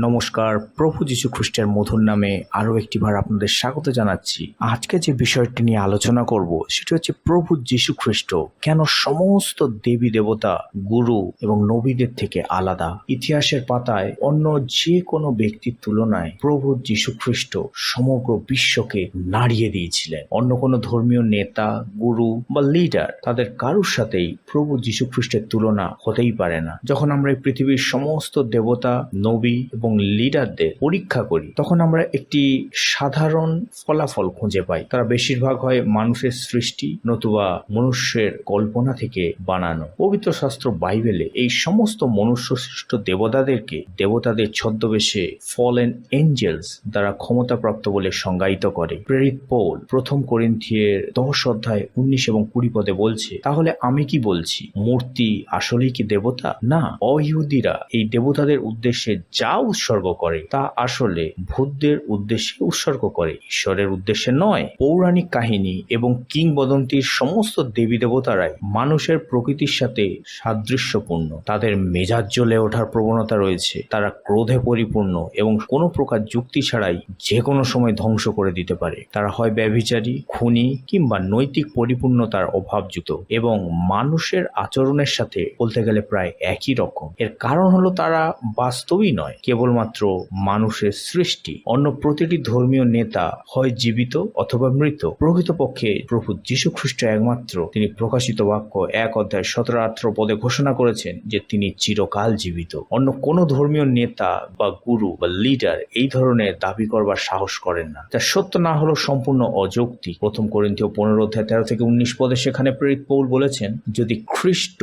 নমস্কার, প্রভু যীশু খ্রিস্টের মধুর নামে আরও একটিবার আপনাদের স্বাগত জানাচ্ছি। আজকে যে বিষয়টি নিয়ে আলোচনা করব সেটি হচ্ছে প্রভু যীশু খ্রিস্ট কেন সমস্ত দেবী দেবতা, গুরু এবং নবীদের থেকে আলাদা। ইতিহাসের পাতায় অন্য যে কোনো ব্যক্তির তুলনায় প্রভু যীশু খ্রিস্ট সমগ্র বিশ্বকে নাড়িয়ে দিয়েছিলেন। অন্য কোনো ধর্মীয় নেতা, গুরু বা লিডার তাদের কারুর সাথেই প্রভু যীশু খ্রিস্টের তুলনা হতেই পারে না। যখন আমরা এই পৃথিবীর সমস্ত দেবতা, নবী এবং লিডারদের পরীক্ষা করি তখন আমরা একটি সাধারণ ফলাফল খুঁজে পাই। তারা বেশিরভাগ হয় মানুষের সৃষ্টি নতুবা মনুষ্যের কল্পনা থেকে বানানো। পবিত্র শাস্ত্র বাইবেলে এই সমস্ত মনুষ্য সৃষ্ট দেবতাদেরকে দেবতাদের ছদ্মবেশে ফলেন এঞ্জেলস দ্বারা ক্ষমতাপ্রাপ্ত বলে সংজ্ঞায়িত করে। প্রেরিত পৌল প্রথম করিন্থিয়ের 10 অধ্যায় 19 এবং 20 পদে বলছে, তাহলে আমি কি বলছি, মূর্তি আসলেই কি দেবতা? না, অইহুদিরা এই দেবতাদের উদ্দেশ্যে যা উৎসর্গ করে তা আসলে ভূতদের উদ্দেশ্যে উৎসর্গ করে, ঈশ্বরের উদ্দেশ্যে নয়। পৌরাণিক কাহিনী এবং কিংবদন্তির সমস্ত দেবী দেবতারাই মানুষের প্রকৃতির সাথে সাদৃশ্যপূর্ণ। তাদের মেজাজ জ্বলে ওঠার প্রবণতা রয়েছে, তারা ক্রোধে পরিপূর্ণ এবং কোনো প্রকার যুক্তি ছাড়াই যে কোনো সময় ধ্বংস করে দিতে পারে। তারা হয় ব্যভিচারী, খুনি কিংবা নৈতিক পরিপূর্ণতার অভাবযুক্ত এবং মানুষের আচরণের সাথে বলতে গেলে প্রায় একই রকম। এর কারণ হলো তারা বাস্তবই নয়, কেবলমাত্র মানুষের সৃষ্টি। অন্য প্রতিটি ধর্মীয় নেতা হয় জীবিত অথবা মৃত। প্রকৃতপক্ষে প্রভু যীশু খ্রিস্ট একমাত্র তিনি প্রকাশিত বাক্য 1 অধ্যায় 17-18 পদে ঘোষণা করেছেন যে তিনি চিরকাল জীবিত। অন্য কোনো ধর্মীয় নেতা বা গুরু বা লিডার এই ধরনের দাবি করবার সাহস করেন না, যা সত্য না হলো সম্পূর্ণ অযৌক্তিক। প্রথম করিন্থীয় 15 অধ্যায় 13-19 পদে সেখানে প্রেরিত পৌল বলেছেন, যদি খ্রিস্ট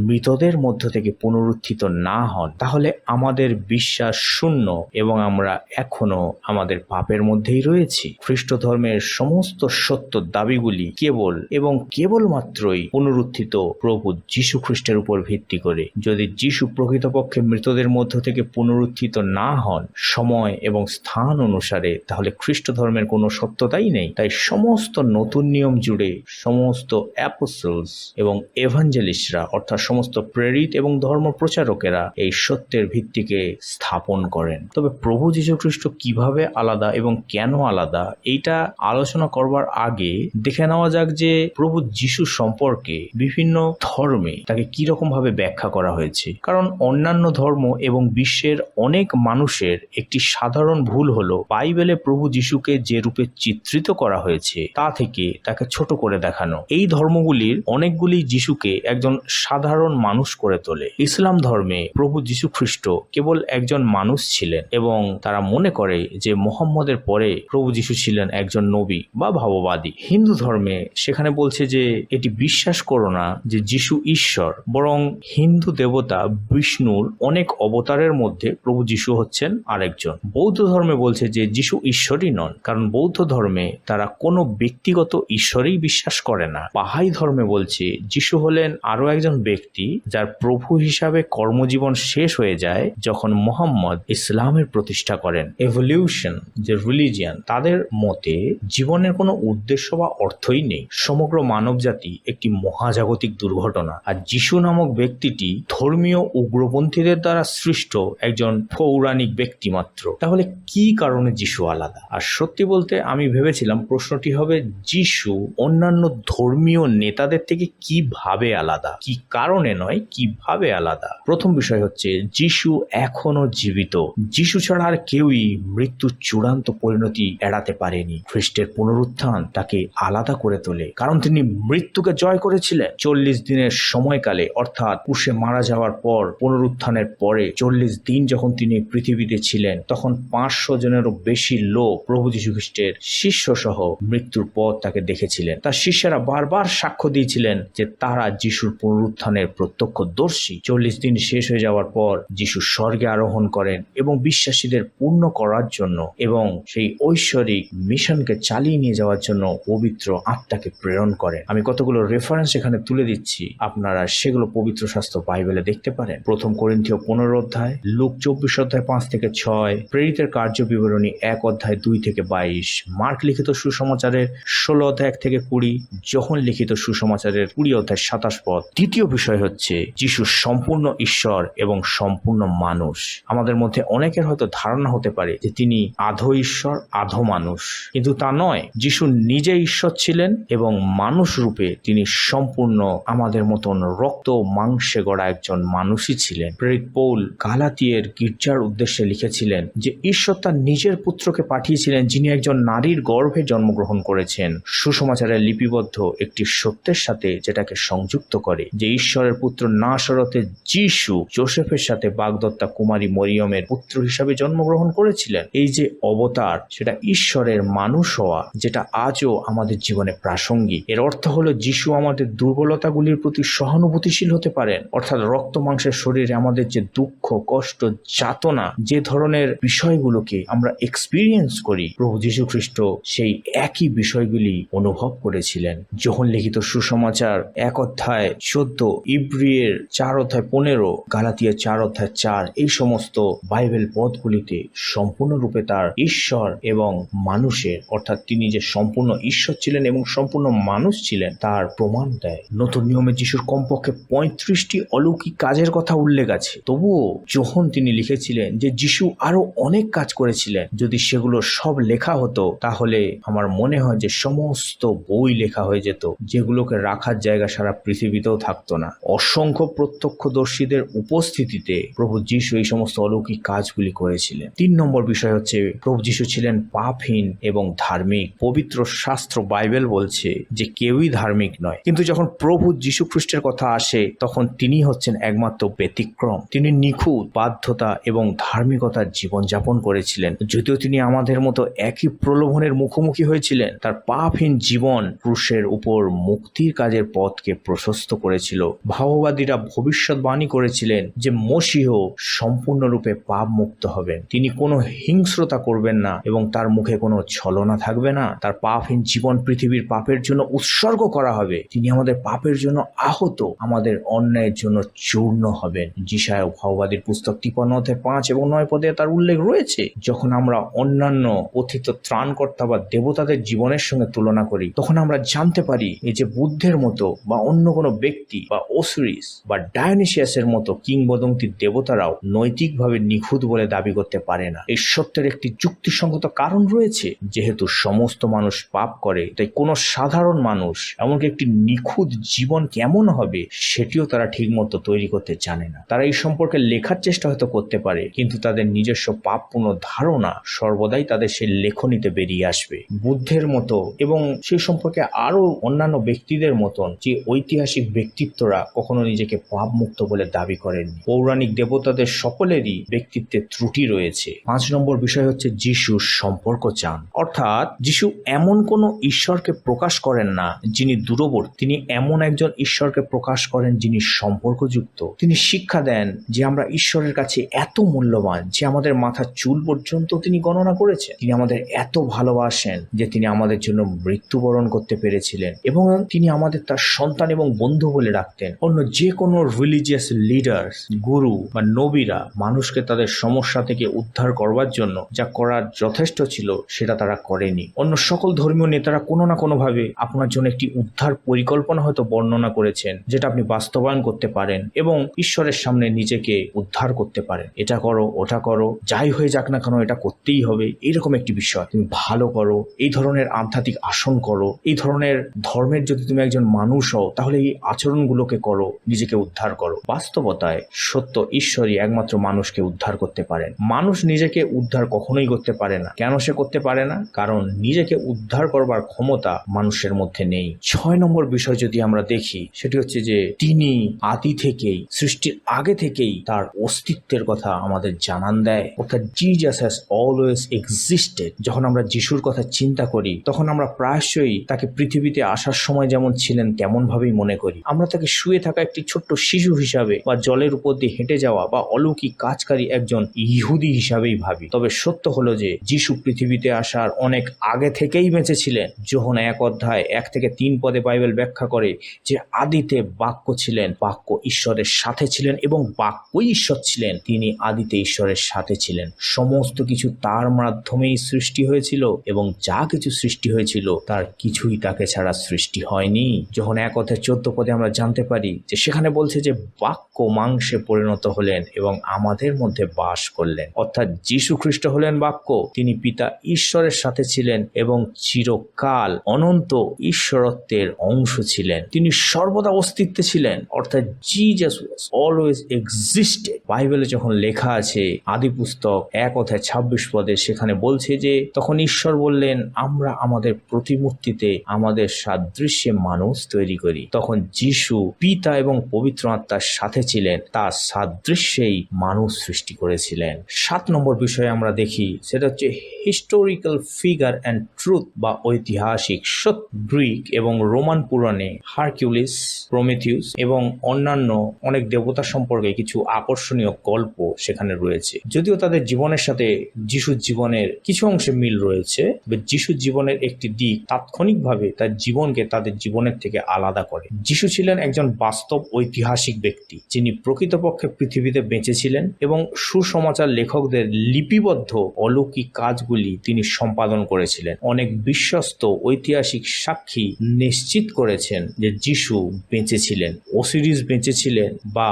মৃতদের মধ্য থেকে পুনরুত্থিত না হন তাহলে আমাদের বিশ্বাস শূন্য এবং আমরা এখনো আমাদের পাপের মধ্যেই রয়েছি। খ্রিস্ট ধর্মের সমস্ত সত্য দাবিগুলি কেবল এবং কেবলমাত্রই পুনরুত্থিত প্রভু যীশু খ্রিস্টের উপর ভিত্তি করে। যদি যীশু প্রকৃতপক্ষে মৃতদের মধ্য থেকে পুনরুত্থিত না হন সময় এবং স্থান অনুসারে, তাহলে খ্রিস্ট ধর্মের কোনো সত্যতাই নেই। তাই সমস্ত নতুন নিয়ম জুড়ে সমস্ত অ্যাপোস্টলস এবং এভাঞ্জেলিস্টরা অর্থাৎ সমস্ত প্রেরিত এবং ধর্ম প্রচারকেরা এই সত্যের ভিত্তিকে স্থাপন করেন। তবে প্রভু যীশু খ্রিস্ট কিভাবে আলাদা এবং কেন আলাদা এইটা আলোচনা করবার আগে দেখে নেওয়া যাক যে প্রভু যীশু সম্পর্কে বিভিন্ন ধর্মে তাকে কিরকম ভাবে ব্যাখ্যা করা হয়েছে। কারণ অন্যান্য ধর্ম এবং বিশ্বের অনেক মানুষের একটি সাধারণ ভুল হলো বাইবেলে প্রভু যীশুকে যে রূপে চিত্রিত করা হয়েছে তা থেকে তাকে ছোট করে দেখানো। এই ধর্মগুলির অনেকগুলি যীশুকে একজন সাধারণ মানুষ করে তোলে। ইসলাম ধর্মে প্রভু যীশু খ্রিস্ট কেবল একজন মানুষ ছিলেন এবং তারা মনে করে যে মুহাম্মদের পরে প্রভু যীশু ছিলেন একজন নবী বা ভাববাদী। হিন্দু ধর্মে সেখানে বলছে যে এটি বিশ্বাস করো না যে যীশু ঈশ্বর, বরং হিন্দু দেবতা বিষ্ণুর অনেক অবতারের মধ্যে প্রভু যীশু হচ্ছেন আরেকজন। বৌদ্ধ ধর্মে বলছে যে যীশু ঈশ্বরই নন, কারণ বৌদ্ধ ধর্মে তারা কোনো ব্যক্তিগত ঈশ্বরেই বিশ্বাস করে না। বাহাই ধর্মে বলছে যীশু হলেন আরো একজন ব্যক্তি যার প্রভু হিসাবে কর্মজীবন শেষ হয়ে যায় যখন মুহাম্মদ ইসলামের প্রতিষ্ঠা করেন। এভলিউশন যে রিলিজিয়ান, তাদের মতে জীবনের কোনো উদ্দেশ্য বা অর্থই নেই। সমগ্র মানবজাতি একটি মহাজাগতিক দুর্ঘটনা, আর যীশু নামক ব্যক্তিটি ধর্মীয় উগ্রপন্থীদের দ্বারা সৃষ্ট একজন পৌরাণিক ব্যক্তি মাত্র। তাহলে কি কারণে যীশু আলাদা? আর সত্যি বলতে আমি ভেবেছিলাম প্রশ্নটি হবে যীশু অন্যান্য ধর্মীয় নেতাদের থেকে কিভাবে আলাদা, কি কারণে নয়, কিভাবে আলাদা। প্রথম বিষয় হচ্ছে যীশু এখনো জীবিত। যীশু ছাড়া আর কেউই মৃত্যুর চূড়ান্ত পরিণতি এড়াতে পারেনি। খ্রিস্টের পুনরুত্থান তাকে আলাদা করে তোলে, কারণ তিনি মৃত্যুকে জয় করেছিলেন। 40 দিনের সময়কালে, অর্থাৎ ক্রুশে মারা যাওয়ার পর পুনরুত্থানের পরে 40 দিন যখন তিনি পৃথিবীতে ছিলেন তখন 500 জনেরও বেশি লোক প্রভু যীশু খ্রিস্টের শিষ্য সহ মৃত্যুর পর তাকে দেখেছিলেন। তার শিষ্যরা বারবার সাক্ষ্য দিয়েছিলেন যে তারা যীশুর পুনরুত্থানের প্রত্যক্ষদর্শী। 40 দিন শেষ হয়ে যাওয়ার পর যীশু স্বর্গে আরোহণ করেন এবং বিশ্বাসীদের পূর্ণ করার জন্য এবং সেই ঐশ্বরিক মিশনকে চালিয়ে নিয়ে যাওয়ার জন্য পবিত্র আত্মাকে প্রেরণ করেন। আমি কতগুলো রেফারেন্স এখানে তুলে দিচ্ছি, আপনারা সেগুলো পবিত্র শাস্ত্র বাইবেলে দেখতে পারেন। প্রথম করিন্থীয় 15 অধ্যায়, লুক 24 অধ্যায় 5-6, প্রেরিতের কার্য বিবরণী 1 অধ্যায় 2-22, মার্ক লিখিত সুসমাচারের 16 অধ্যায় 1-20, যোহন লিখিত সুসমাচারের 20 অধ্যায় 27 পদ। দ্বিতীয় বিষয় হচ্ছে যীশু সম্পূর্ণ ঈশ্বর এবং সম্পূর্ণ মানুষ। আমাদের মধ্যে অনেকের হয়তো ধারণা হতে পারে যে তিনি আধো ঈশ্বর আধো মানুষ, কিন্তু তা নয়। যিশু নিজে ঈশ্বর ছিলেন এবং মানুষ রূপে তিনি সম্পূর্ণ আমাদের মতন রক্ত মাংসে গড়া একজন মানুষই ছিলেন। প্রেরিত পৌল গালাতীয়ের গির্জার উদ্দেশ্যে লিখেছিলেন যে ঈশ্বর তার নিজের পুত্রকে পাঠিয়েছিলেন, যিনি একজন নারীর গর্ভে জন্মগ্রহণ করেছেন, সুসমাচারের লিপিবদ্ধ একটি সত্যের সাথে যেটাকে সংযুক্ত করে যে ঈশ্বরের পুত্র নাসরতে যিশু যোসেফের সাথে বাগদত্তা কুমারী মরিয়মের পুত্র হিসাবে জন্মগ্রহণ করেছিলেন। এই যে অবতার, সেটা ঈশ্বরের মানুষ হওয়া, যেটা আজও আমাদের জীবনে প্রাসঙ্গিক। এর অর্থ হলো যিশু আমাদের দুর্বলতাগুলির প্রতি সহানুভূতিশীল হতে পারেন, অর্থাৎ রক্ত মাংসের শরীরে আমাদের যে দুঃখ, কষ্ট, যাতনা, যে ধরনের বিষয়গুলোকে আমরা এক্সপিরিয়েন্স করি, প্রভু যীশু খ্রিস্ট সেই একই বিষয়গুলি অনুভব করেছিলেন। যোহন লিখিত সুসমাচার 1:14, ইব্রিয়ের 4:15, গালাতিয়া 4:4, এই সমস্ত বাইবেল পদগুলিতে সম্পূর্ণরূপে তার ঈশ্বর এবং মানুষের, অর্থাৎ তিনি যে সম্পূর্ণ ঈশ্বর ছিলেন এবং সম্পূর্ণ মানুষ ছিলেন তার প্রমাণ দেয়। নতুন নিয়মে যিশুর কমপক্ষে 35টি অলৌকিক কাজের কথা উল্লেখ আছে। তবুও যোহন তিনি লিখেছিলেন যে যিশু আরো অনেক কাজ করেছিলেন। যদি সেগুলো সব লেখা হতো তাহলে আমার মনে হয় যে সমস্ত বই লেখা হয়ে যেত, যেগুলোকে রাখার জায়গা সারা পৃথিবীতেও থাকতো না। অসংখ্য প্রত্যক্ষদর্শীদের উপস্থিতিতে প্রভু যীশু এই সমস্ত অলৌকিক কাজগুলি করেছিলেন। 3 নম্বর বিষয় হচ্ছে প্রভু যীশু ছিলেন পাপহীন এবং ধার্মিক। পবিত্র শাস্ত্র বাইবেল বলছে যে কেউই ধার্মিক নয়, কিন্তু যখন প্রভু যীশু খ্রিস্টের কথা আসে তখন তিনি হচ্ছেন একমাত্র ব্যতিক্রম। তিনি নিখুঁত, বাধ্যতা এবং ধার্মিকতার জীবনযাপন করেছিলেন। যদিও তিনি আমাদের মতো একই প্রলোভনের মুখোমুখি হয়েছিলেন, তার পাপহীন জীবন ক্রুশের উপর মুক্তির কাজের পথকে প্রশস্ত করেছিল। ভাববাদীরা ভবিষ্যৎবাণী করেছিলেন যে মসীহ সম্পূর্ণরূপে পাপ মুক্ত হবেন, তিনি কোনো হিংস্রতা করবেন না এবং তার মুখে কোনো ছলনা থাকবে না। তার পাপহীন জীবন পৃথিবীর পাপের জন্য উৎসর্গ করা হবে। তিনি আমাদের পাপের জন্য আহত, আমাদের অন্যায়ের জন্য চূর্ণ হবেন। যিশায়া ভাববাদীর পুস্তক 53:5 এবং 9 পদে তার উল্লেখ রয়েছে। যখন আমরা অন্যান্য পথিত ত্রাণকর্তা বা দেবতাদের জীবনের সঙ্গে তুলনা করি, তখন আমরা জানতে পারি এই যে বুদ্ধের মতো বা অন্য কোনো ব্যক্তি বা ওসিরিস বা ডায়োনিসিয়াসের মতো কিংবদন্তির দেবতারাও নৈতিকভাবে নিখুঁত বলে দাবি করতে পারে না। এই সত্যের একটি যুক্তিসঙ্গত কারণ রয়েছে। যেহেতু সমস্ত মানুষ পাপ করে, তাই কোনো সাধারণ মানুষ এমনকি একটি নিখুঁত জীবন কেমন হবে সেটিও তারা ঠিক মতো তৈরি করতে জানে না। তারা এই সম্পর্কে লেখার চেষ্টা হয়তো করতে পারে, কিন্তু তাদের নিজস্ব পাপপূর্ণ ধারণা সর্বদাই তাদের সেই লেখনীতে বেরিয়ে আসবে। বুদ্ধের মতো এবং সেই সম্পর্কে আরো অন্যান্য ব্যক্তিদের মতন যে ঐতিহাসিক ব্যক্তিত্বরা কখনো নিজেকে পাপ মুক্ত বলে দাবি করেননি। পৌরাণিক দেবতাদের সকলেরই ব্যক্তিত্বে ত্রুটি রয়েছে। 5 নম্বর বিষয় হচ্ছে যিশু সম্পর্ক চান, অর্থাৎ যিশু এমন কোন ঈশ্বরকে প্রকাশ করেন না যিনি দূরবর্তী। তিনি এমন একজন ঈশ্বরকে প্রকাশ করেন যিনি সম্পর্কযুক্ত। তিনি শিক্ষা দেন যে আমরা ঈশ্বরের কাছে এত মূল্যবান যে আমাদের মাথার চুল পর্যন্ত তিনি গণনা করেছেন। তিনি আমাদের এত ভালোবাসেন যে তিনি আমাদের জন্য মৃত্যুবরণ করতে পেরেছিলেন এবং তিনি আমাদের তার সন্তান এবং বন্ধু বলে রাখতেন। অন্য যে কোনো রিলিজিয়াস লিডার, গুরু বা নবীরা মানুষকে তাদের সমস্যা থেকে উদ্ধার করবার জন্য যা করার যথেষ্ট ছিল সেটা তারা করেনি। অন্য সকল ধর্মীয় নেতারা কোনো না কোনো ভাবে আপনার জন্য একটি উদ্ধার পরিকল্পনা হয়তো বর্ণনা করেছেন, যেটা আপনি বাস্তবায়ন করতে পারেন এবং ঈশ্বরের সামনে নিজেকে উদ্ধার করতে পারেন। এটা করো, ওটা করো, যাই হয়ে যাক না কেন এটা করতেই হবে, এরকম একটি বিষয়। তুমি ভালো করো, এই ধরনের আধ্যাত্মিক আসন করো, এই ধরনের ধর্মের যদি তুমি একজন মানুষ হও তাহলে এই আচরণগুলোকে করো, নিজেকে উদ্ধার করো। বাস্তবতায় সত্য ঈশ্বরই একমাত্র মানুষকে উদ্ধার করতে পারেন। মানুষ নিজেকে উদ্ধার কখনোই করতে পারে না। কেন সে করতে পারে না? কারণ নিজেকে উদ্ধার করবার ক্ষমতা মানুষের মধ্যে নেই। 6 নম্বর বিষয় যদি আমরা দেখি, সেটি হচ্ছে যে তিনি আদি থেকেই, সৃষ্টির আগে থেকেই তার অস্তিত্বের কথা আমাদের জানান দেয়, অর্থাৎ জিজাস হ্যাজ অলওয়েজ এক্সিস্টেড। যখন আমরা যিশুর কথা চিন্তা করি তখন আমরা প্রায়শই তাকে পৃথিবীতে আসার সময় যেমন ছিলেন তেমন ভাবেই মনে করি। আমরা তাকে শুয়ে থাকা একটি ছোট্ট শিশু হিসাবে বা জলের উপর দিয়ে হেঁটে যাওয়া বা অলৌকিক কাজকারী একজন ইহুদি হিসাবেই ভাবি। তবে সত্য হলো যে যিশু পৃথিবীতে আসার অনেক আগে থেকেই বেঁচে ছিলেন। যোহন 1:1-3 পদে বাইবেল ব্যাখ্যা করে যে আদিতে বাক্য ছিলেন, বাক্য ঈশ্বরের সাথে ছিলেন এবং বাক্যই ঈশ্বর ছিলেন। তিনি আদিতে ঈশ্বরের সাথে ছিলেন। সমস্ত কিছু তার মাধ্যমেই সৃষ্টি হয়েছিল এবং যা কিছু সৃষ্টি হয়েছিল তার কিছুই তাকে ছাড়া সৃষ্টি হয়নি। যখন 1:14 পদে আমরা জানতে পারি যে সেখানে বলছে যে বাক্য মাংসে পরিণত হলেন এবং আমাদের মধ্যে মধ্যে বাস করলেন। অর্থাৎ যীশু খ্রিস্ট হলেন বাক্য, তিনি পিতা ঈশ্বরের সাথে ছিলেন এবং চিরকাল অনন্ত ঈশ্বরত্বের অংশ ছিলেন। তিনি সর্বদা অস্তিত্বে ছিলেন, অর্থাৎ জিজাস ওয়াজ অলওয়েজ এক্সিস্টেড। বাইবেলে যখন লেখা আছে আদি পুস্তক 1:26 সেখানে বলছে যে তখন ঈশ্বর বললেন, আমরা আমাদের প্রতিমূর্তিতে আমাদের সাদৃশ্যে মানুষ তৈরি করি। তখন যীশু পিতা এবং পবিত্র আত্মার সাথে ছিলেন, তার সাদৃশ্যেই মানুষ সৃষ্টি করেছিলেন। 7 নম্বর বিষয়ে আমরা দেখি, সেটা হচ্ছে হিস্টোরিক্যাল ফিগার অ্যান্ড ট্রুথ বা ঐতিহাসিক সত্য। গ্রিক এবং রোমান পুরাণে হারকিউলিস, প্রমেথিউস এবং অন্যান্য অনেক দেবতা সম্পর্কে কিছু আকর্ষণীয় গল্প সেখানে রয়েছে। যদিও তাদের জীবনের সাথে যিশুর জীবনের কিছু অংশে মিল রয়েছে, যিশুর জীবনের একটি দিক তাৎক্ষণিকভাবে তার জীবনকে তাদের জীবনের থেকে আলাদা করে। যিশু ছিলেন একজন বাস্তব ঐতিহাসিক ব্যক্তি, যিনি প্রকৃতপক্ষে পৃথিবীতে বেঁচেছিলেন এবং সুসমাচার লেখকদের লিপিবদ্ধ অলৌকিক কাজগুলি তিনি সম্পাদন করেছিলেন। অনেক বিশ্বস্ত ঐতিহাসিক সাক্ষী নিশ্চিত করেছেন যে যিশু বেঁচেছিলেন, ওসিরিস বেঁচেছিলেন বা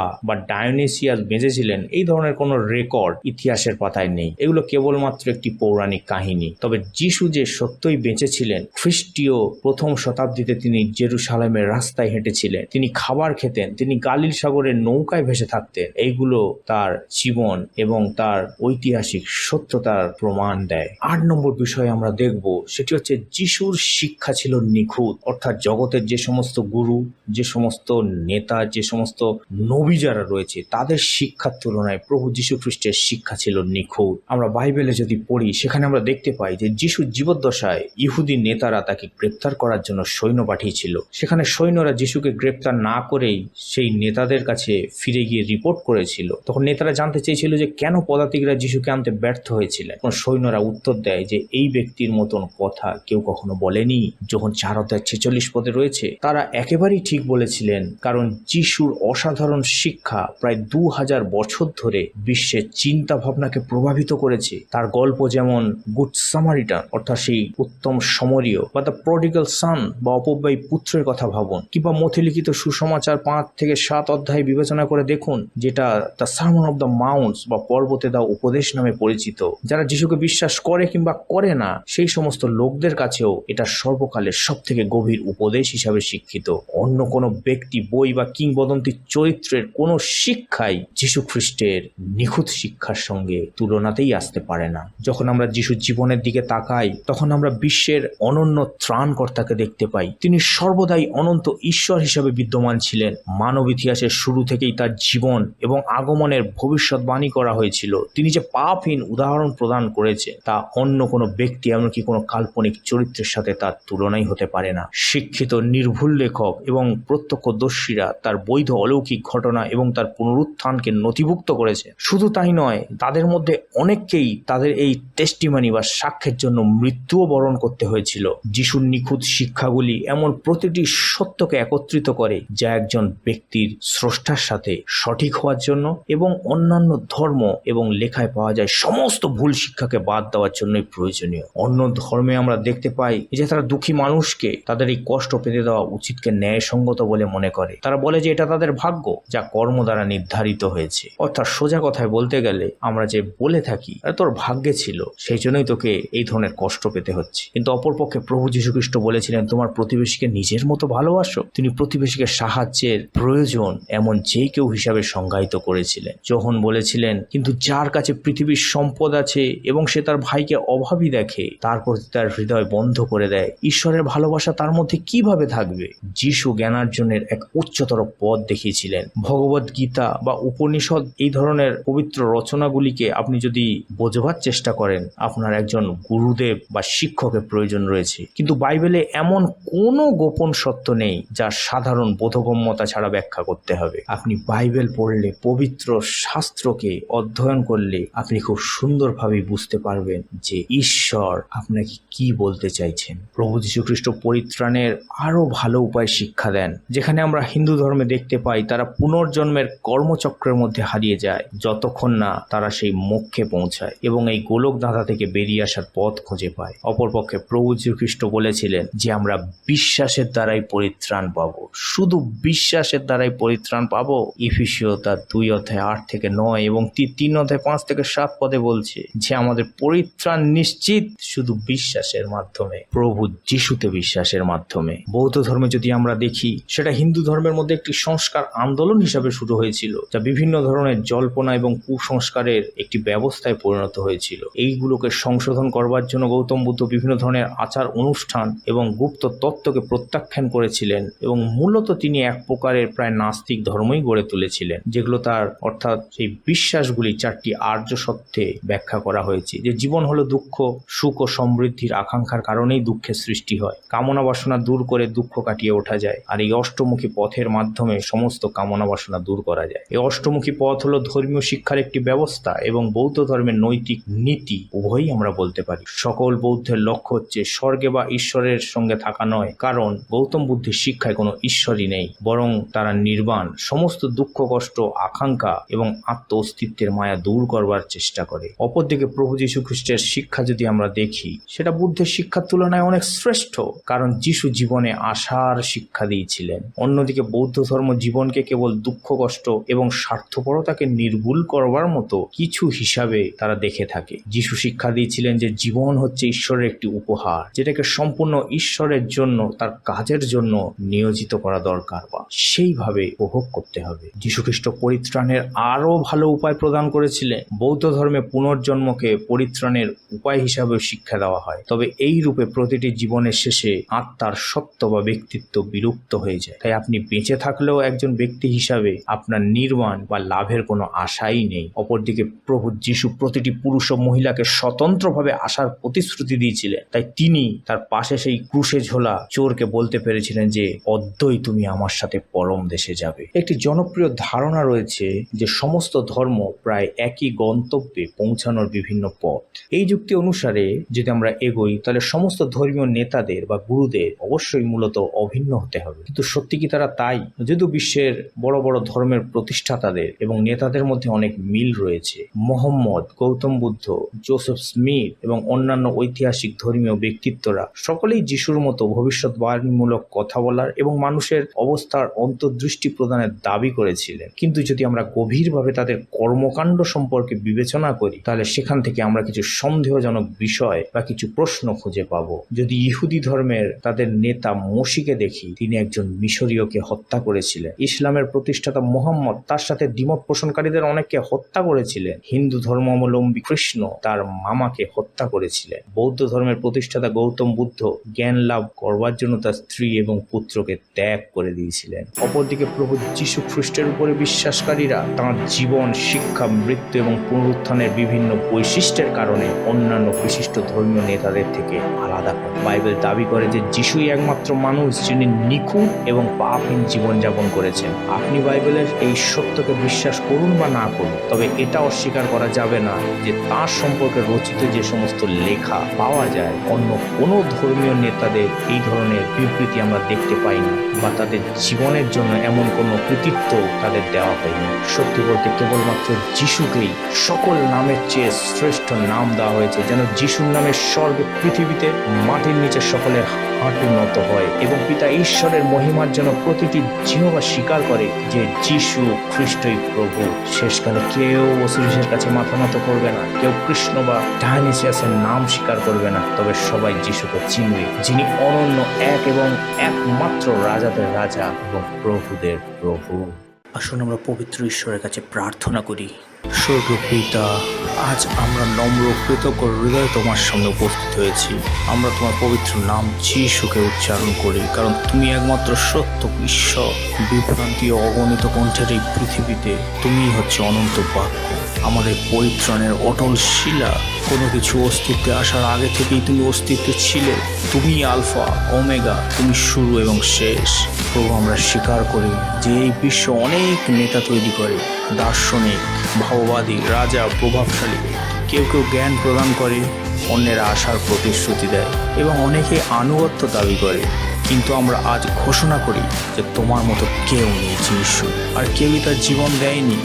ডায়োনিসিয়াস বেঁচেছিলেন, এই ধরনের কোনো রেকর্ড ইতিহাসের পাতায় নেই। এগুলো কেবলমাত্র একটি পৌরাণিক কাহিনী। তবে যিশু যে সত্যই বেঁচেছিলেন, খ্রিস্টীয় প্রথম শতাব্দীতে তিনি জেরুসালেমের রাস্তায় হেঁটেছিলেন, তিনি খাবার খেতেন, তিনি গালিল সাগরের নৌকায় ভেসে থাকতেন, এইগুলো তার জীবন এবং তার ঐতিহাসিক সত্যতার প্রমাণ দেয়। 8 নম্বর বিষয়ে আমরা দেখব, সেটি হচ্ছে যিশুর শিক্ষা ছিল নিখুঁত। অর্থাৎ জগতের যে সমস্ত গুরু, যে সমস্ত নেতা, যে সমস্ত নবী যারা রয়েছে, তাদের শিক্ষার তুলনায় প্রভু যীশু খ্রিস্টের শিক্ষা ছিল নিখুঁত। আমরা বাইবেলে যদি পড়ি, সেখানে আমরা দেখতে পাই যে যিশুর জীবদ্দশায় ইহুদি নেতারা তাকে গ্রেপ্তার করার জন্য সৈন্য পাঠিয়েছিল। সেখানে সৈন্যরা যিশুকে গ্রেপ্তার না করেই সেই নেতাদের কাছে ফিরে গিয়ে রিপোর্ট করেছিল। তখন নেতারা জানতে চেয়েছিল যে কেন পদাতিকরা যিশুকে আনতে ব্যর্থ হয়েছিলেন। সৈন্যরা উত্তর দেয় যে এই ব্যক্তির মতন কথা কেউ কখনো বলেনি। যখন 4:46 রয়েছে, তারা একেবারেই ঠিক বলেছিলেন, কারণ যিশুর অসাধারণ শিক্ষা প্রায় 2000 বছর ধরে বিশ্বের চিন্তা ভাবনাকে প্রভাবিত করেছে। তার গল্প যেমন গুড সামারিটান, অর্থাৎ সেই উত্তম সমরীয়, বা দ্য প্রডিগাল সান বা অপব্যয়ী পুত্রের কথা ভাবুন, কিংবা মথিলিখিত সুসমাচার 5-7 অধ্যায় বিবেচনা করে দেখুন, যেটা দ্য সার্মন অফ দ্য মাউন্টস বা পর্বতে দেওয়া উপদেশ নামে পরিচিত। যারা যিশুকে বিশ্বাস করে কিংবা করে না, সেই সমস্ত লোকদের কাছেও এটা সর্বকালের সব থেকে গভীর উপদেশ হিসাবে শিক্ষিত। অন্য কোনো ব্যক্তি, বই বা কিংবদন্তির চরিত্রের কোনো শিক্ষাই যিশু খ্রিস্টের নিখুঁত শিক্ষার সঙ্গে তুলনাতেই আসতে পারে না। যখন আমরা যিশুর জীবনের দিকে তাকাই, তখন আমরা বিশ্বের অনন্য ত্রাণকর্তাকে দেখতে পাই। তিনি সর্বদাই অনন্ত ঈশ্বর হিসাবে বিদ্যমান ছিলেন। মানব ইতিহাসের শুরু থেকেই তার জীবন এবং আগমনের ভবিষ্যৎবাণী করা হয়েছিল। তিনি যে পাপহীন উদাহরণ প্রদান করেছে, তা অন্য কোনো ব্যক্তি, এমনকি কোনো কাল্পনিক চরিত্রের সাথে তার তুলনাই হতে পারে না। শিক্ষিত নির্ভুল লেখক এবং প্রত্যক্ষদর্শীরা তার বৈধ অলৌকিক ঘটনা এবং তার পুনরুত্থানকে নথিভুক্ত করেছে। শুধু তাই নয়, তাদের মধ্যে অনেককেই তাদের এই টেস্টিমনি বা সাক্ষ্যের জন্য মৃত্যুও বরণ করতে হয়েছিল। যিশুর নিখুঁত শিক্ষাগুলি এমন প্রতিটি সত্যকে একত্রিত করে, যা একজন ব্যক্তির স্রষ্টার সাথে সঠিক হওয়ার জন্য এবং অন্যান্য ধর্ম এবং লেখায় পাওয়া যায় সমস্ত ভুল শিক্ষাকে বাদ দেওয়ার জন্যই প্রয়োজনীয়। অন্য ধর্মে আমরা দেখতে পাই যে তারা দুঃখী মানুষকে তাদের এই কষ্ট পেতে দেওয়া উচিতকে ন্যায়সঙ্গত বলে মনে করে। তারা বলে যে এটা তাদের ভাগ্য, যা কর্ম দ্বারা নির্ধারিত হয়েছে। অর্থাৎ সোজা কথায় বলতে গেলে আমরা যে বলে থাকি তোর ভাগ্যে ছিল, সেই জন্যই তোকে এই ধরনের কষ্ট পেতে হচ্ছে। কিন্তু অপরপক্ষে প্রভু যীশু খ্রিস্ট বলেছিলেন, তোমার প্রতিবেশীকে নিজের মতো ভালোবাসো। তিনি প্রতিবেশীকে সাহায্যের প্রয়োজন এমন যে কেউ হিসাবে সংজ্ঞায়িত করেছিলেন। যখন বলেছিলেন, কিন্তু যার কাছে পৃথিবীর সম্পদ আছে এবং সে তার ভাইকে অভাবী দেখে, তার প্রতি তার হৃদয় বন্ধ করে দেয়, ঈশ্বরের ভালোবাসা তার মধ্যে কিভাবে থাকবে? যিশু জ্ঞানার্জনের এক উচ্চতর পথ দেখিয়েছিলেন। ভগবত গীতা বা উপনিষদ, এই ধরনের পবিত্র রচনাগুলিকে আপনি যদি বোঝবার চেষ্টা করেন, আপনার একজন গুরুদেব বা শিক্ষকের প্রয়োজন রয়েছে। কিন্তু বাইবেলে এমন কোনো গোপন সত্য নেই যা সাধারণ বোধগম্যতা ছাড়া ব্যাখ্যা করতে হবে। আপনি বাইবেল পড়লে, পবিত্র শাস্ত্রকে অধ্যয়ন করলে, আপনি খুব সুন্দরভাবে বুঝতে পারবেন যে ঈশ্বর আপনাকে কি বলতে চাইছেন। প্রভু যীশু খ্রিস্ট পরিত্রাণের আরো ভালো উপায় শিক্ষা দেন। যেখানে আমরা হিন্দু ধর্মে দেখতে পাই, তারা পুনর্জন্মের কর্মচক্রের মধ্যে হারিয়ে যায় যতক্ষণ না তারা সেই মোক্ষে পৌঁছায় এবং এই গোলক ধাঁধা থেকে বেরিয়ে আসার পথ খুঁজে পায়। অপরপক্ষে প্রভু যীশু খ্রিস্ট বলেছিলেন যে আমরা বিশ্বাসের দ্বারাই পরিত্রাণ পাবো, শুধু বিশ্বাসের দ্বারাই পরিত্রাণ পাবো। ইফিসীয় তার 2:8-9 নয়, এবং 3:5-7 পদে বলছে যে আমাদের পরিত্রাণ নিশ্চিত শুধু বিশ্বাসের মাধ্যমে, প্রভু যিশুতে বিশ্বাসের মাধ্যমে। বৌদ্ধ ধর্মে যদি আমরা দেখি, সেটা হিন্দু ধর্মের মধ্যে একটি সংস্কার আন্দোলন হিসাবে শুরু হয়েছিল, যা বিভিন্ন ধরনের জল্পনা এবং কুসংস্কারের একটি ব্যবস্থায় পরিণত হয়েছিল। এইগুলোকে সংশোধন করবার জন্য গৌতম বুদ্ধ বিভিন্ন ধরনের আচার অনুষ্ঠান এবং গুপ্ত তত্ত্বকে প্রত্যাখ্যান করেছিলেন, এবং মূলত তিনি এক প্রকারের প্রায় নাস্তিক ধর্মই গড়ে তুলেছিলেন, যেগুলো তার অর্থাৎ সেই বিশ্বাসগুলি 4টি আর্য সত্যে ব্যাখ্যা করা হয়েছে। যে জীবন হলো দুঃখ, সুখ ও সমৃদ্ধির আকাঙ্ক্ষার কারণেই দুঃখের সৃষ্টি হয়। কামনা বাসনা দূর করে দুঃখ কাটিয়ে ওঠা যায়, আর এই অষ্টমুখী পথের মাধ্যমে সমস্ত কামনা বাসনা দূর করা যায়। এই অষ্টমুখী পথ হলো ধর্মীয় শিক্ষার একটি ব্যবস্থা এবং বৌদ্ধ ধর্মের নৈতিক নীতি, উভয়ই আমরা বলতে পারি। সকল বৌদ্ধের লক্ষ্য হচ্ছে স্বর্গে বা ঈশ্বরের সঙ্গে থাকা নয়, কারণ গৌতম বুদ্ধের শিক্ষায় কোনো ঈশ্বরই নেই, বরং তারা নির্বাণ, সমস্ত দুঃখ, কষ্ট, আকাঙ্ক্ষা এবং আত্ম অস্তিত্বের মায়া দূর করবার চেষ্টা করে। অপরদিকে প্রভু যীশু খ্রিস্টের শিক্ষা যদি আমরা দেখি, সেটা বুদ্ধের শিক্ষার তুলনায় অনেক শ্রেষ্ঠ, কারণ যীশু জীবনে আশার শিক্ষা দিয়েছিলেন। অন্যদিকে বৌদ্ধ ধর্ম জীবনকে কেবল দুঃখ, কষ্ট এবং স্বার্থপরতাকে নির্মূল করবার মতো কিছু হিসাবে তারা দেখে থাকে। যীশু শিক্ষা দিয়েছিলেন যে জীবন হচ্ছে ঈশ্বরের একটি উপহার, যেটাকে সম্পূর্ণ ঈশ্বরের জন্য, তার কাজের জন্য নিয়োজিত করা দরকার বা সেইভাবে উপভোগ করতে হবে। যীশু খ্রিস্ট পরিত্রাণের আরো ভালো উপায় প্রদান করেছিলেন। বৌদ্ধ ধর্মে পুনর্জন্মকে পরিত্রাণের উপায় হিসাবে শিক্ষা দেওয়া হয়, তবে এই রূপে প্রতিটি জীবনের শেষে আত্মার সত্য বা ব্যক্তিত্ব বিলুপ্ত হয়ে যায়। তাই আপনি বেঁচে থাকলেও একজন ব্যক্তি হিসাবে আপনার নির্বাণ বা লাভের কোনো আশাই নেই। অপরদিকে প্রভু যীশু প্রতিটি পুরুষ ও মহিলাকে স্বতন্ত্রভাবে আসার প্রতিশ্রুতি দিয়েছিলেন, তাই তিনি তার পাশে সেই ক্রুশে ঝোলা চোরকে বলতে পেরেছিলেন যে অদ্যই তুমি আমার সাথে পরম দেশে যাবে। একটি জনপ্রিয় ধারণা রয়েছে যে সমস্ত ধর্ম প্রায় একই গন্তব্যে পৌঁছানোর বিভিন্ন পথ। এই যুক্তি অনুসারে যদি আমরা এগোই, তাহলে সমস্ত ধর্মীয় নেতাদের বা গুরুদের অবশ্যই মূলত অভিন্ন হতে হবে। কিন্তু সত্যি কি তারা তাই? যদিও বিশ্বের বড় বড় ধর্মের প্রতিষ্ঠাতাদের এবং নেতাদের মধ্যে অনেক মিল রয়েছে। মোহাম্মদ, গৌতম বুদ্ধ, জোসেফ স্মিথ এবং অন্যান্য ঐতিহাসিক ধর্মীয় ব্যক্তিত্বরা সকলেই যিশুর মতো ভবিষ্যৎবাণীমূলক কথা বলার এবং মানুষের অবস্থার অন্তর্দৃষ্টি প্রদানের দাবি করেছিলেন। কিন্তু যদি আমরা গভীরভাবে তাদের কর্মকাণ্ড সম্পর্কে বিবেচনা করি, তাহলে সেখান থেকে আমরা কিছু সন্দেহজনক বিষয় বা কিছু প্রশ্ন খুঁজে পাবো। যদি ইহুদি ধর্মের তাদের নেতা মসিকে দেখি, তিনি একজন মিশরীয়কে হত্যা করেছিলেন। ইসলামের প্রতিষ্ঠাতা মোহাম্মদ তার সাথে দ্বিমত পোষণকারীদের অনেককে হত্যা করেছিলেন। হিন্দু ধর্মাবলম্বী কৃষ্ণ তার মামাকে হত্যা করেছিলেন। বৌদ্ধ ধর্মের প্রতিষ্ঠাতা গৌতম বুদ্ধ জ্ঞান লাভ করবার জন্য তার স্ত্রী এবং পুত্রকে ত্যাগ করে দিয়েছিলেন। অপরদিকে প্রভু যীশু খ্রিস্টের উপরে বিশ্বাসকারীরা তাঁর জীবন, শিক্ষা, মৃত্যু এবং পুনরুত্থানের বিভিন্ন বৈশিষ্ট্যের কারণে অন্যান্য বিশিষ্ট ধর্মীয় নেতাদের থেকে আলাদা করে। বাইবেল দাবি করে যে যিশুই একমাত্র মানুষ যিনি নিখুঁত এবং পাপহীন জীবনযাপন করেছেন। আপনি বাইবেলের এই সত্যকে বিশ্বাস করুন বা না করুন, তবে এটা অস্বীকার করা যাবে না যে তাঁর সম্পর্কে রচিত যে সমস্ত লেখা পাওয়া যায়, অন্য কোনো ধর্মীয় নেতাদের এই ধরনের বিবৃতি আমরা দেখতে পাই না, বা তাদের জীবনের জন্য এমন কোনো কৃতিত্ব তাদের দেওয়া হয়নি। সত্যি বলতে কেবলমাত্র যিশুকেই সকল নামের চেয়ে শ্রেষ্ঠ নাম দেওয়া হয়েছে, যেন যিশুর নামে স্বর্গে পৃথিবীতে মাটির নিচে সকলের হাঁটু নত হয় এবং পিতা ঈশ্বরের মহিমার জন্য প্রতিটি জিহ্বা স্বীকার করে যে যিশু খ্রিস্টই প্রভু। শেষকালে কেউ অসিরিসের কাছে মাথা নত করবে না, কেউ কৃষ্ণ বা ডায়নিসিয়াসের নাম স্বীকার করবে না, তবে সবাই যিশুকে চিনবে, যিনি অনন্য, এক এবং একমাত্র রাজাদের রাজা এবং প্রভুদের প্রভু। আসুন আমরা পবিত্র ঈশ্বরের কাছে প্রার্থনা করি। স্বর্গীয় পিতা, আজ আমরা নম্র কৃতজ্ঞ হৃদয়ে তোমার সামনে উপস্থিত হয়েছি। আমরা তোমার পবিত্র নাম যিশুকে উচ্চারণ করি, কারণ তুমি একমাত্র সত্য ঈশ্বর। বিভ্রান্তি ও অগণিত কণ্ঠের এই পৃথিবীতে তুমিই হচ্ছে অনন্ত বাক্য, আমাদের পরিত্রাণের অটল শিলা। কোনো কিছু অস্তিত্বে আসার আগে থেকেই তুমি অস্তিত্বে ছিলে। তুমি আলফা ওমেগা, তুমি শুরু এবং শেষ। প্রভু, আমরা স্বীকার করি যে এই বিশ্ব অনেক নেতা তৈরি করে, দার্শনিক, ভাববাদী, রাজা, প্রভাবশালী। কেউ কেউ জ্ঞান প্রদান করে, অন্যেরা আশার প্রতিশ্রুতি দেয় এবং অনেকে আনুগত্য দাবি করে। কিন্তু আমরা আজ ঘোষণা করি যে তোমার মতো কেউ নেই যিশু। আর কেউই তার জীবন দেয়নি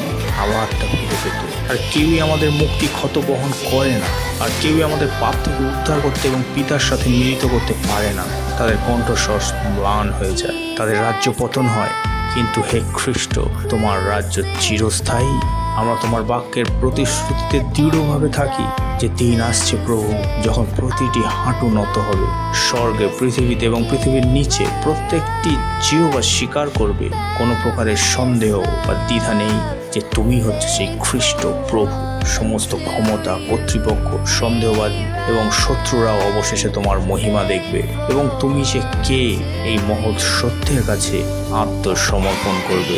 আবারটা ফিরে পেতে, আর কেউই আমাদের মুক্তি ক্ষত বহন করে না, আর কেউই আমাদের পাপ থেকে উদ্ধার করতে এবং পিতার সাথে মিলিত করতে পারে না। তাদের কণ্ঠস্বর ম্লান হয়ে যায়, তাদের রাজ্য পতন হয়। কিন্তু হে খ্রিস্ট, তোমার রাজ্য চিরস্থায়ী। আমরা তোমার বাক্যের প্রতিশ্রুতিতে দৃঢ়ভাবে থাকি যে দিন আসছে প্রভু, যখন প্রতিটি হাঁটু নত হবে, স্বর্গে, পৃথিবীতে এবং পৃথিবীর নিচে প্রত্যেকটি জিহ্বা স্বীকার করবে, কোনো প্রকারের সন্দেহ বা দ্বিধা নেই যে তুমি হচ্ছে সেই খ্রিস্ট প্রভু। সমস্ত ক্ষমতা, কর্তৃপক্ষ, সন্দেহবাদী এবং শত্রুরাও অবশেষে তোমার মহিমা দেখবে এবং তুমি যে কে এই মহৎ সত্যের কাছে আত্মসমর্পণ করবে।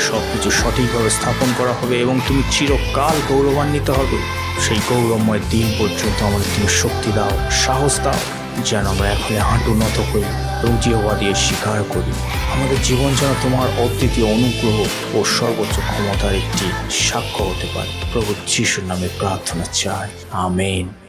সবকিছু সঠিকভাবে স্থাপন করা হবে এবং তুমি চিরকাল গৌরবান্বিত হবে। সেই গৌরবময় দিন পর্যন্ত আমাদের তুমি শক্তি দাও, সাহস দাও, যেন আমরা এখন হাঁটু নত করি এবং জিহ্বা দিয়ে স্বীকার করি। আমাদের জীবন যেন তোমার অদ্বিতীয় অনুগ্রহ ও সর্বোচ্চ ক্ষমতার একটি সাক্ষ্য হতে পারে। প্রভু যিশুর নামে প্রার্থনা চাই, আমেন।